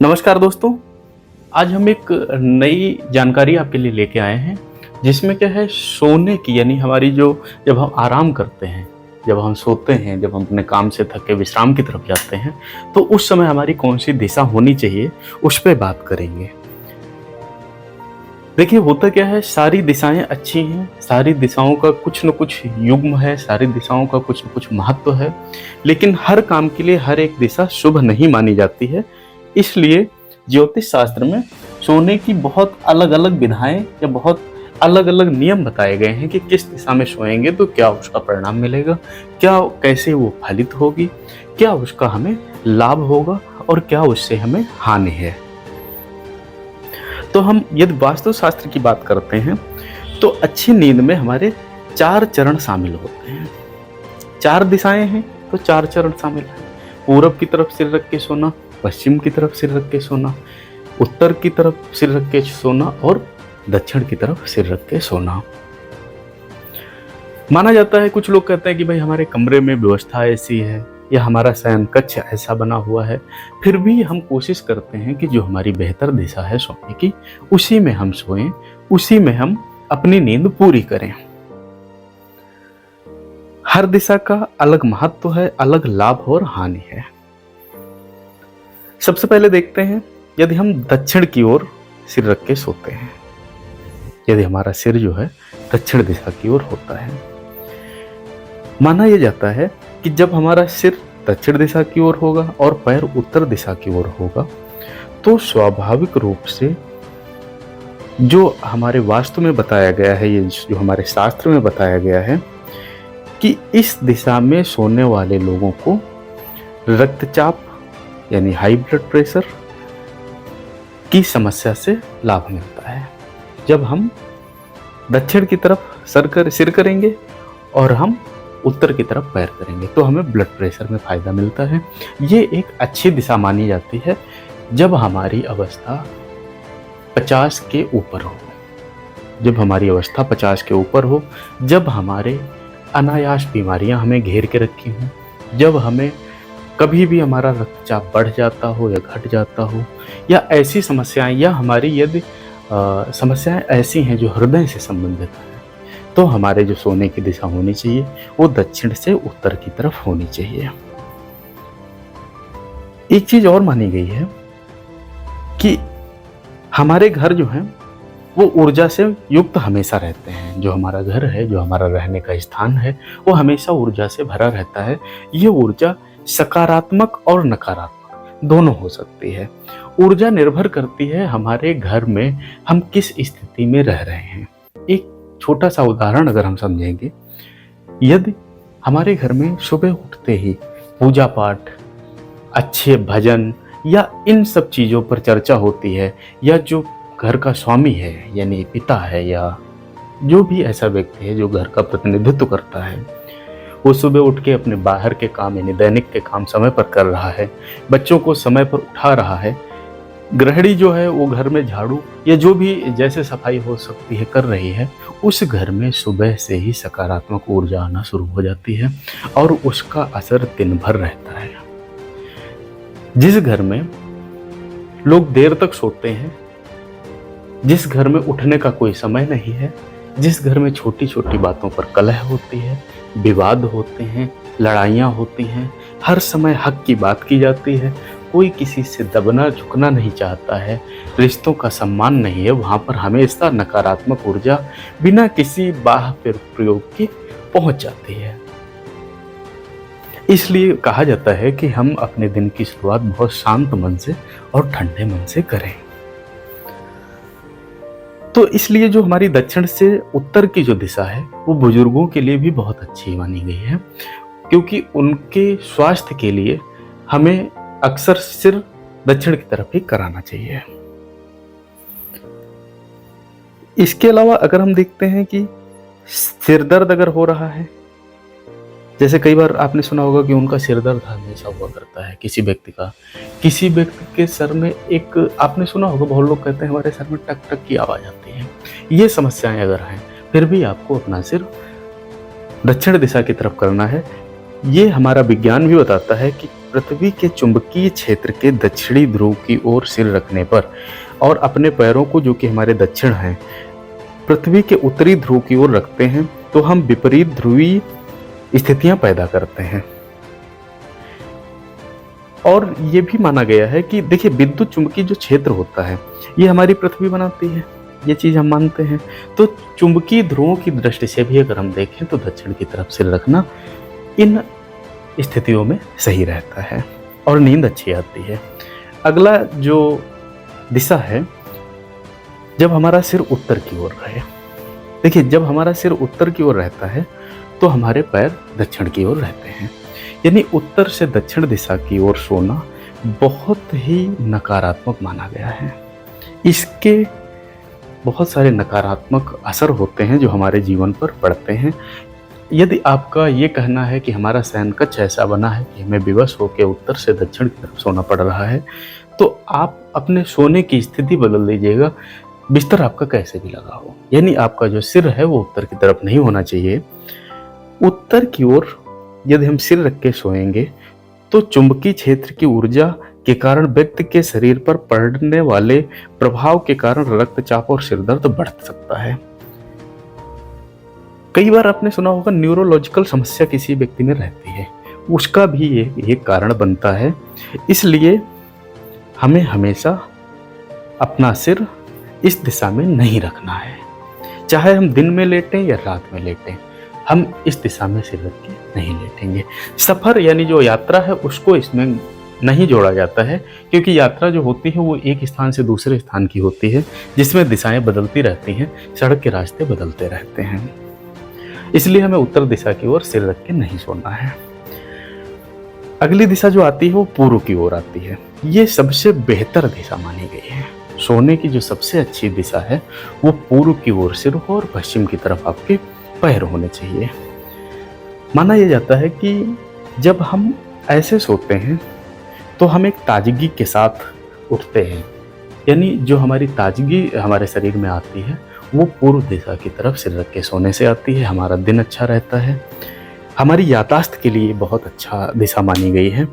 नमस्कार दोस्तों। आज हम एक नई जानकारी आपके लिए लेके आए हैं, जिसमें क्या है सोने की यानी हमारी जो जब हम आराम करते हैं, जब हम सोते हैं, जब हम अपने काम से थक के विश्राम की तरफ जाते हैं, तो उस समय हमारी कौन-सी दिशा होनी चाहिए, उस पे बात करेंगे। देखिए होता क्या है, सारी दिशाएँ अच्छी हैं, सारी दिशाओं का कुछ न कुछ युग्म है, सारी दिशाओं का कुछ न कुछ महत्व है, लेकिन हर काम के लिए हर एक दिशा शुभ नहीं मानी जाती है। इसलिए ज्योतिष शास्त्र में सोने की बहुत अलग-अलग विधाएँ या बहुत अलग-अलग नियम बताए गए हैं कि किस दिशा में सोएंगे तो क्या उसका परिणाम मिलेगा, क्या कैसे वो फलित होगी, क्या उसका हमें लाभ होगा और क्या उससे हमें हानि है। तो हम यदि वास्तु शास्त्र की बात करते हैं तो अच्छी नींद में हमारे 4 चरण शामिल होते हैं। 4 दिशाएँ हैं तो 4 चरण शामिल हैं। पूरब की तरफ सिर रख के सोना, पश्चिम की तरफ सिर रख के सोना, उत्तर की तरफ सिर रख के सोना और दक्षिण की तरफ सिर रख के सोना। माना जाता है, कुछ लोग कहते हैं कि भाई हमारे कमरे में व्यवस्था ऐसी है या हमारा शयन कक्ष ऐसा बना हुआ है, फिर भी हम कोशिश करते हैं कि जो हमारी बेहतर दिशा है सोने की, उसी में हम सोएं, उसी में हम अपनी नींद पूरी करें। हर दिशा का अलग महत्व है, अलग लाभ और हानि है। सबसे पहले देखते हैं, यदि हम दक्षिण की ओर सिर रख के सोते हैं, यदि हमारा सिर जो है दक्षिण दिशा की ओर होता है, माना यह जाता है कि जब हमारा सिर दक्षिण दिशा की ओर होगा और पैर उत्तर दिशा की ओर होगा, तो स्वाभाविक रूप से जो हमारे वास्तु में बताया गया है, ये जो हमारे शास्त्र में बताया गया है कि इस दिशा में सोने वाले लोगों को रक्तचाप यानी हाई ब्लड प्रेशर की समस्या से लाभ मिलता है। जब हम दक्षिण की तरफ सिर करेंगे और हम उत्तर की तरफ पैर करेंगे तो हमें ब्लड प्रेशर में फ़ायदा मिलता है। ये एक अच्छी दिशा मानी जाती है जब हमारी अवस्था 50 के ऊपर हो, जब हमारी अवस्था 50 के ऊपर हो, जब हमारे अनायास बीमारियां हमें घेर के रखी हों, जब हमें कभी भी हमारा रक्तचाप बढ़ जाता हो या घट जाता हो, या ऐसी समस्याएं, या हमारी यदि समस्याएं ऐसी हैं जो हृदय से संबंधित है, तो हमारे जो सोने की दिशा होनी चाहिए वो दक्षिण से उत्तर की तरफ होनी चाहिए। एक चीज और मानी गई है कि हमारे घर जो हैं वो ऊर्जा से युक्त हमेशा रहते हैं। जो हमारा घर है, जो हमारा रहने का स्थान है, वो हमेशा ऊर्जा से भरा रहता है। ये ऊर्जा सकारात्मक और नकारात्मक दोनों हो सकती है। ऊर्जा निर्भर करती है हमारे घर में हम किस स्थिति में रह रहे हैं। एक छोटा सा उदाहरण अगर हम समझेंगे, यदि हमारे घर में सुबह उठते ही पूजा पाठ, अच्छे भजन या इन सब चीज़ों पर चर्चा होती है, या जो घर का स्वामी है यानी पिता है या जो भी ऐसा व्यक्ति है जो घर का प्रतिनिधित्व करता है, वो सुबह उठ के अपने बाहर के काम यानी दैनिक के काम समय पर कर रहा है, बच्चों को समय पर उठा रहा है, गृहिणी जो है वो घर में झाड़ू या जो भी जैसे सफाई हो सकती है कर रही है, उस घर में सुबह से ही सकारात्मक ऊर्जा आना शुरू हो जाती है और उसका असर दिन भर रहता है। जिस घर में लोग देर तक सोते हैं, जिस घर में उठने का कोई समय नहीं है, जिस घर में छोटी छोटी बातों पर कलह होती है, विवाद होते हैं, लड़ाइयाँ होती हैं, हर समय हक की बात की जाती है, कोई किसी से दबना झुकना नहीं चाहता है, रिश्तों का सम्मान नहीं है, वहाँ पर हमेशा नकारात्मक ऊर्जा बिना किसी बाह्य प्रयोग के पहुँच जाती है। इसलिए कहा जाता है कि हम अपने दिन की शुरुआत बहुत शांत मन से और ठंडे मन से करें। तो इसलिए जो हमारी दक्षिण से उत्तर की जो दिशा है वो बुजुर्गों के लिए भी बहुत अच्छी मानी गई है, क्योंकि उनके स्वास्थ्य के लिए हमें अक्सर सिर दक्षिण की तरफ ही कराना चाहिए। इसके अलावा अगर हम देखते हैं कि सिर दर्द अगर हो रहा है, जैसे कई बार आपने सुना होगा कि उनका सिर दर्द हमेशा हुआ करता है, किसी व्यक्ति के सर में एक, आपने सुना होगा बहुत लोग कहते हैं हमारे सर में टक टक की आवाज आती है। ये समस्याएं अगर हैं, फिर भी आपको अपना सिर दक्षिण दिशा की तरफ करना है। ये हमारा विज्ञान भी बताता है कि पृथ्वी के चुंबकीय क्षेत्र के दक्षिणी ध्रुव की ओर सिर रखने पर और अपने पैरों को, जो कि हमारे दक्षिण हैं, पृथ्वी के उत्तरी ध्रुव की ओर रखते हैं तो हम विपरीत ध्रुवीय स्थितियां पैदा करते हैं। और ये भी माना गया है कि देखिए, विद्युत चुंबकीय जो क्षेत्र होता है ये हमारी पृथ्वी बनाती है, ये चीज हम मानते हैं। तो चुंबकीय ध्रुवों की दृष्टि से भी अगर हम देखें तो दक्षिण की तरफ सिर रखना इन स्थितियों में सही रहता है और नींद अच्छी आती है। अगला जो दिशा है, जब हमारा सिर उत्तर की ओर रहे। देखिए, जब हमारा सिर उत्तर की ओर रहता है तो हमारे पैर दक्षिण की ओर रहते हैं। यानी उत्तर से दक्षिण दिशा की ओर सोना बहुत ही नकारात्मक माना गया है। इसके बहुत सारे नकारात्मक असर होते हैं जो हमारे जीवन पर पड़ते हैं। यदि आपका ये कहना है कि हमारा शयनकक्ष ऐसा बना है कि हमें विवश होकर उत्तर से दक्षिण की तरफ सोना पड़ रहा है, तो आप अपने सोने की स्थिति बदल दीजिएगा, बिस्तर आपका कैसे भी लगा हो। यानी आपका जो सिर है वो उत्तर की तरफ नहीं होना चाहिए। उत्तर की ओर यदि हम सिर रख के सोएंगे तो चुंबकीय क्षेत्र की ऊर्जा के कारण व्यक्ति के शरीर पर पड़ने वाले प्रभाव के कारण रक्तचाप और सिरदर्द बढ़ सकता है। कई बार आपने सुना होगा न्यूरोलॉजिकल समस्या किसी व्यक्ति में रहती है, उसका भी एक कारण बनता है। इसलिए हमें हमेशा अपना सिर इस दिशा में नहीं रखना है। चाहे हम दिन में लेटें या रात में लेटें, हम इस दिशा में सिर रख के नहीं लेटेंगे। सफर यानी जो यात्रा है उसको इसमें नहीं जोड़ा जाता है, क्योंकि यात्रा जो होती है वो एक स्थान से दूसरे स्थान की होती है, जिसमें दिशाएं बदलती रहती हैं, सड़क के रास्ते बदलते रहते हैं। इसलिए हमें उत्तर दिशा की ओर सिर रख के नहीं सोना है। अगली दिशा जो आती है वो पूर्व की ओर आती है। ये सबसे बेहतर दिशा मानी गई है। सोने की जो सबसे अच्छी दिशा है वो पूर्व की ओर सिर हो और पश्चिम की तरफ आपके पैर होने चाहिए। माना यह जाता है कि जब हम ऐसे सोते हैं तो हम एक ताजगी के साथ उठते हैं, यानी जो हमारी ताजगी हमारे शरीर में आती है वो पूर्व दिशा की तरफ सिर रख के सोने से आती है। हमारा दिन अच्छा रहता है। हमारी याददाश्त के लिए बहुत अच्छा दिशा मानी गई है।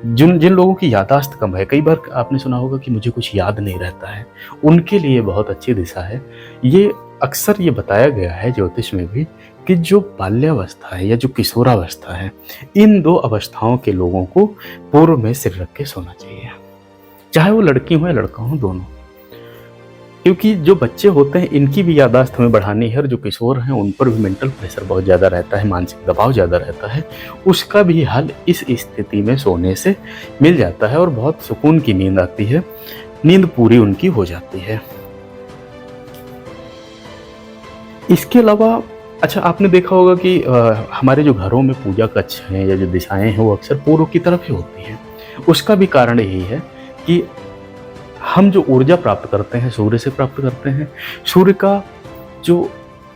जिन लोगों की याददाश्त कम है, कई बार आपने सुना होगा कि मुझे कुछ याद नहीं रहता है, उनके लिए बहुत अच्छी दिशा है। ये अक्सर ये बताया गया है ज्योतिष में भी कि जो बाल्यावस्था है या जो किशोरावस्था है, इन दो अवस्थाओं के लोगों को पूर्व में सिर रख के सोना चाहिए, चाहे वो लड़की हो या लड़का हो, दोनों। क्योंकि जो बच्चे होते हैं इनकी भी याददाश्त हमें बढ़ानी है, और जो किशोर हैं उन पर भी मेंटल प्रेशर बहुत ज़्यादा रहता है, मानसिक दबाव ज़्यादा रहता है। उसका भी हल इस स्थिति में सोने से मिल जाता है और बहुत सुकून की नींद आती है, नींद पूरी उनकी हो जाती है। इसके अलावा अच्छा, आपने देखा होगा कि हमारे जो घरों में पूजा कक्ष हैं या जो दिशाएं हैं वो अक्सर पूर्व की तरफ ही होती हैं। उसका भी कारण यही है कि हम जो ऊर्जा प्राप्त करते हैं सूर्य से प्राप्त करते हैं। सूर्य का जो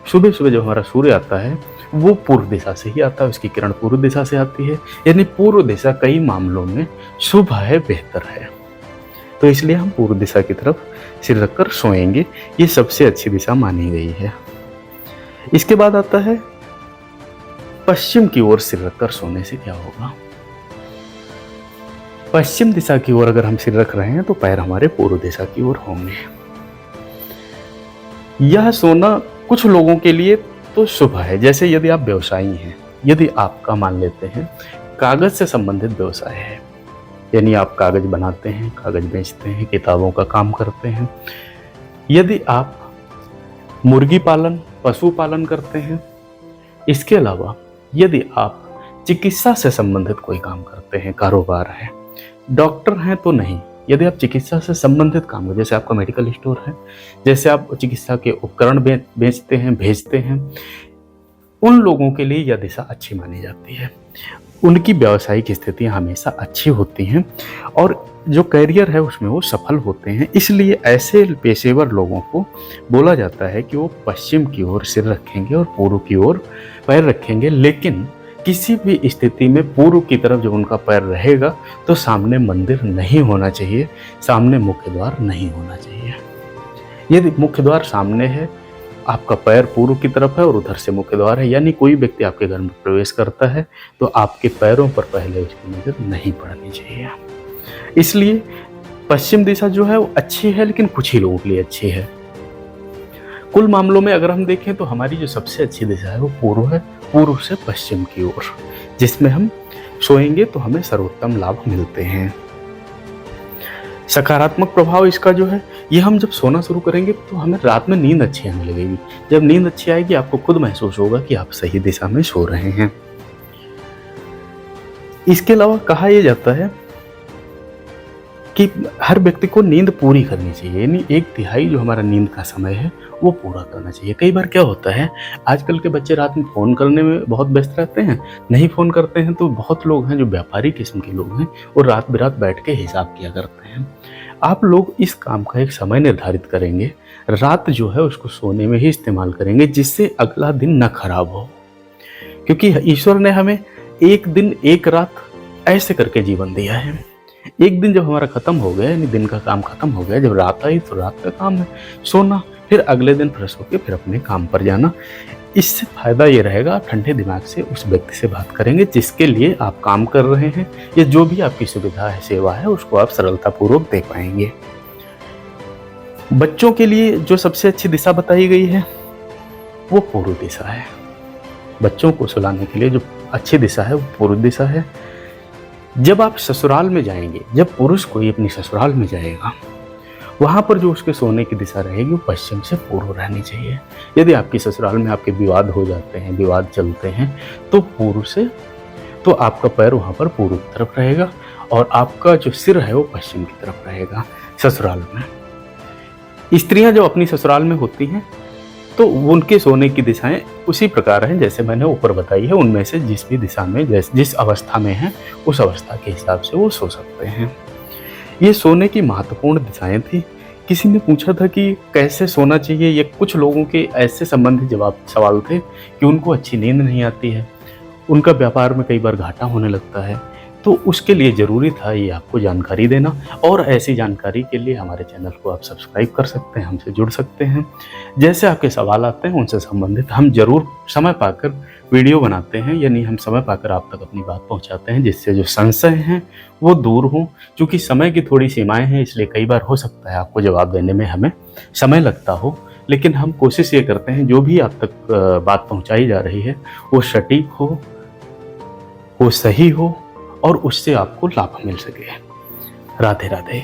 सुबह सुबह जो हमारा सूर्य आता है वो पूर्व दिशा से ही आता है, उसकी किरण पूर्व दिशा से आती है। यानी पूर्व दिशा कई मामलों में शुभ है, बेहतर है। तो इसलिए हम पूर्व दिशा की तरफ सिर रखकर सोएंगे, ये सबसे अच्छी दिशा मानी गई है। इसके बाद आता है पश्चिम की ओर सिर रखकर सोने से क्या होगा। पश्चिम दिशा की ओर अगर हम सिर रख रहे हैं तो पैर हमारे पूर्व दिशा की ओर होंगे। यह सोना कुछ लोगों के लिए तो शुभ है, जैसे यदि आप व्यवसायी हैं, यदि आपका मान लेते हैं कागज से संबंधित व्यवसाय है, यानी आप कागज बनाते हैं, कागज बेचते हैं, किताबों का काम करते हैं, यदि आप मुर्गी पालन, पशु पालन करते हैं, इसके अलावा यदि आप चिकित्सा से संबंधित कोई काम करते हैं, कारोबार है, डॉक्टर हैं तो नहीं, यदि आप चिकित्सा से संबंधित काम, जैसे आपका मेडिकल स्टोर है, जैसे आप चिकित्सा के उपकरण बेचते हैं, भेजते हैं, उन लोगों के लिए यह दिशा अच्छी मानी जाती है। उनकी व्यावसायिक स्थितियां हमेशा अच्छी होती हैं और जो करियर है उसमें वो सफल होते हैं। इसलिए ऐसे पेशेवर लोगों को बोला जाता है कि वो पश्चिम की ओर सिर रखेंगे और पूर्व की ओर पैर रखेंगे, लेकिन किसी भी स्थिति में पूर्व की तरफ जब उनका पैर रहेगा तो सामने मंदिर नहीं होना चाहिए, सामने मुख्य द्वार नहीं होना चाहिए। यदि मुख्य द्वार सामने है, आपका पैर पूर्व की तरफ है और उधर से मुख्य द्वार है, यानी कोई व्यक्ति आपके घर में प्रवेश करता है तो आपके पैरों पर पहले उसकी नज़र नहीं पड़नी चाहिए। इसलिए पश्चिम दिशा जो है वो अच्छी है, लेकिन कुछ ही लोगों के लिए अच्छी है। कुल मामलों में अगर हम देखें तो हमारी जो सबसे अच्छी दिशा है वो पूर्व है, पूर्व से पश्चिम की ओर, जिसमें हम सोएंगे तो हमें सर्वोत्तम लाभ मिलते हैं। सकारात्मक प्रभाव इसका जो है, ये हम जब सोना शुरू करेंगे तो हमें रात में नींद अच्छी आने लगेगी। जब नींद अच्छी आएगी आपको खुद महसूस होगा कि आप सही दिशा में सो रहे हैं। इसके अलावा कहा यह जाता है कि हर व्यक्ति को नींद पूरी करनी चाहिए, यानी 1/3 जो हमारा नींद का समय है वो पूरा करना चाहिए। कई बार क्या होता है, आजकल के बच्चे रात में फ़ोन करने में बहुत व्यस्त रहते हैं, नहीं फ़ोन करते हैं तो बहुत लोग हैं जो व्यापारी किस्म के लोग हैं, वो रात बिरात बैठ के हिसाब किया करते हैं। आप लोग इस काम का एक समय निर्धारित करेंगे, रात जो है उसको सोने में ही इस्तेमाल करेंगे, जिससे अगला दिन न खराब हो। क्योंकि ईश्वर ने हमें एक दिन एक रात ऐसे करके जीवन दिया है। एक दिन जब हमारा खत्म हो गया, यानी दिन का काम खत्म हो गया, जब रात आई तो रात का काम है सोना, फिर अगले दिन फ्रेश होकर फिर अपने काम पर जाना। इससे फायदा ये रहेगा, आप ठंडे दिमाग से उस व्यक्ति से बात करेंगे जिसके लिए आप काम कर रहे हैं, या जो भी आपकी सुविधा है, सेवा है, उसको आप सरलतापूर्वक दे पाएंगे। बच्चों के लिए जो सबसे अच्छी दिशा बताई गई है वो पूर्व दिशा है। बच्चों को सुलाने के लिए जो अच्छी दिशा है वो पूर्व दिशा है। जब आप ससुराल में जाएंगे, जब पुरुष कोई अपनी ससुराल में जाएगा, वहाँ पर जो उसके सोने की दिशा रहेगी वो पश्चिम से पूर्व रहनी चाहिए। यदि आपकी ससुराल में आपके विवाद हो जाते हैं, विवाद चलते हैं, तो पूर्व से, तो आपका पैर वहाँ पर पूर्व की तरफ रहेगा और आपका जो सिर है वो पश्चिम की तरफ रहेगा ससुराल में। स्त्रियाँ जब अपनी ससुराल में होती हैं तो उनके सोने की दिशाएं उसी प्रकार हैं जैसे मैंने ऊपर बताई है। उनमें से जिस भी दिशा में जिस अवस्था में है उस अवस्था के हिसाब से वो सो सकते हैं। ये सोने की महत्वपूर्ण दिशाएं थी। किसी ने पूछा था कि कैसे सोना चाहिए, ये कुछ लोगों के ऐसे संबंधित सवाल थे कि उनको अच्छी नींद नहीं आती है, उनका व्यापार में कई बार घाटा होने लगता है, तो उसके लिए ज़रूरी था ये आपको जानकारी देना। और ऐसी जानकारी के लिए हमारे चैनल को आप सब्सक्राइब कर सकते हैं, हमसे जुड़ सकते हैं। जैसे आपके सवाल आते हैं उनसे संबंधित हम ज़रूर समय पाकर वीडियो बनाते हैं, यानी हम समय पाकर आप तक अपनी बात पहुंचाते हैं, जिससे जो संशय हैं वो दूर हों। क्योंकि समय की थोड़ी सीमाएं हैं, इसलिए कई बार हो सकता है आपको जवाब देने में हमें समय लगता हो, लेकिन हम कोशिश ये करते हैं जो भी आप तक बात पहुँचाई जा रही है वो सटीक हो, वो सही हो और उससे आपको लाभ मिल सके। राधे राधे।